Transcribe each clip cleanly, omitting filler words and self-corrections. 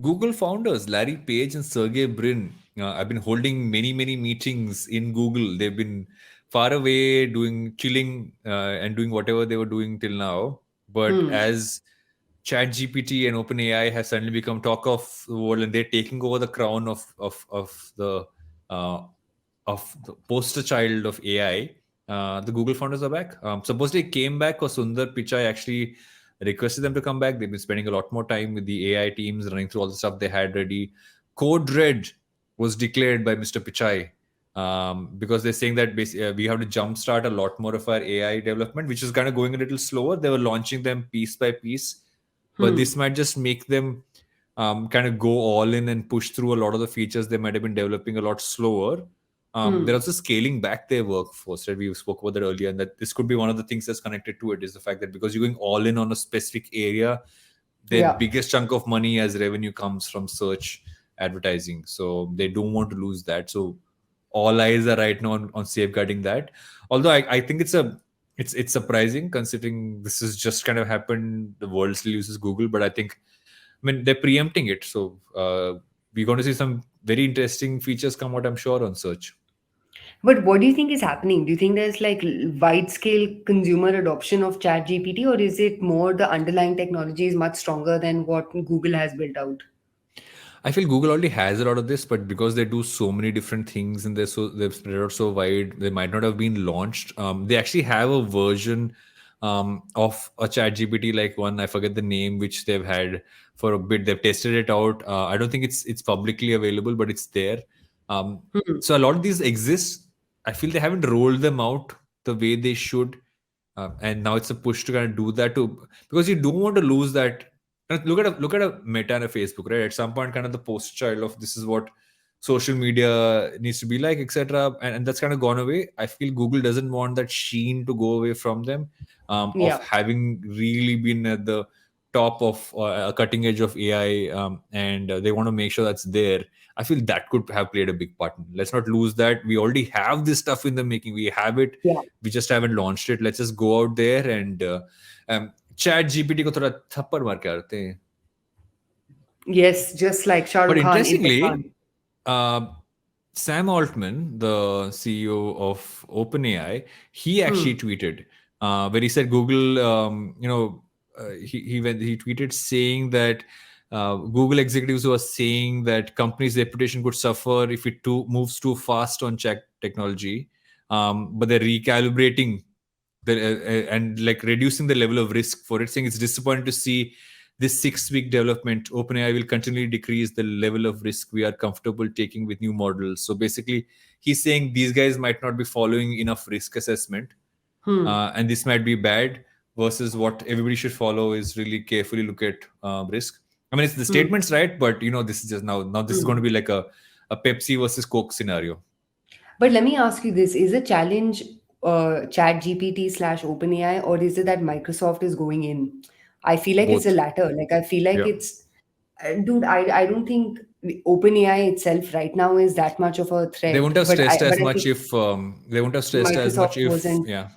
Google founders Larry Page and Sergey Brin have been holding many meetings in Google. They've been far away doing chilling and doing whatever they were doing till now. But as Chat GPT and OpenAI have suddenly become talk of the world, and they're taking over the crown uh, of the poster child of AI. The Google founders are back. Supposedly came back, or Sundar Pichai actually requested them to come back. They've been spending a lot more time with the AI teams, running through all the stuff they had ready. Code Red was declared by Mr. Pichai because they're saying that we have to jumpstart a lot more of our AI development, which is kind of going a little slower. They were launching them piece by piece, but this might just make them kind of go all in and push through a lot of the features they might have been developing a lot slower. They're also scaling back their workforce, right? We spoke about that earlier, and that this could be one of the things that's connected to it is the fact that because you're going all in on a specific area, their biggest chunk of money as revenue comes from search advertising. So they don't want to lose that. So all eyes are right now on safeguarding that. Although I think it's surprising considering this has just kind of happened. The world still uses Google, but I mean, they're preempting it. So we're going to see some very interesting features come out, I'm sure, on search. But what do you think is happening? Do you think there's like wide scale consumer adoption of Chat GPT, or is it more the underlying technology is much stronger than what Google has built out? I feel Google already has a lot of this, but because they do so many different things and they've spread out so wide, they might not have been launched. They actually have a version of a Chat GPT, like one I forget the name, which they've had for a bit. They've tested it out. I don't think it's publicly available, but it's there. So a lot of these exist. I feel they haven't rolled them out the way they should, and now it's a push to kind of do that too, because you don't want to lose that. Look at a Meta and a Facebook, right? At some point, kind of the poster child of this is what social media needs to be like, etc. And that's kind of gone away. I feel Google doesn't want that sheen to go away from them, of Yeah. having really been at the top of a cutting edge of AI, and they want to make sure that's there. I feel that could have played a big part. Let's not lose that. We already have this stuff in the making. We have it. Yeah. We just haven't launched it. Let's just go out there and chat GPT को थोड़ा थप्पड़ मार के आते हैं. Yes, just like Shah But Rukh Khan in interestingly, Pathaan. uh, Sam Altman, the CEO of OpenAI, he actually tweeted where he said Google, he tweeted saying that Google executives were saying that companies' reputation could suffer if it moves too fast on chat technology, but they're recalibrating and like reducing the level of risk for it, saying it's disappointing to see this 6-week development. OpenAI will continually decrease the level of risk we are comfortable taking with new models. So basically, he's saying these guys might not be following enough risk assessment, and this might be bad. Versus what everybody should follow is really carefully look at risk. I mean, it's the statement's right, but this is just now this is going to be like a Pepsi versus Coke scenario. But let me ask you this: is the challenge Chat GPT slash OpenAI, or is it that Microsoft is going in? I feel like it's the Both. latter. Like I feel like Yeah. it's, dude. I don't think the OpenAI itself right now is that much of a They threat. won't have stressed But as I much think if they won't have stressed as much Microsoft if wasn't. yeah.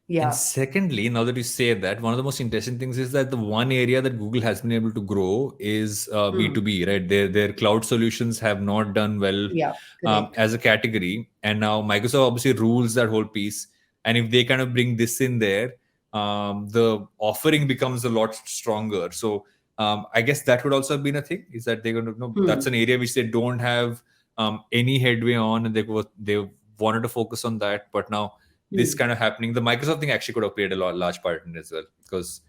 And Yeah. secondly, now that you say that, one of the most interesting things is that the one area that Google has been able to grow is B2B, right? Their cloud solutions have not done well Yeah. Correct. as a category, and now Microsoft obviously rules that whole piece. And if they kind of bring this in there, the offering becomes a lot stronger. So I guess that would also have been a thing. Is that they're going to know that's an area which they don't have any headway on, and they wanted to focus on that, but now this kind of happening. The Microsoft thing actually could have played a large part in it as well, because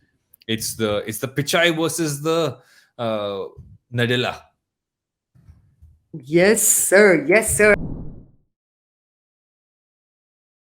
it's the Pichai versus the Nadella. Yes, sir. Yes, sir.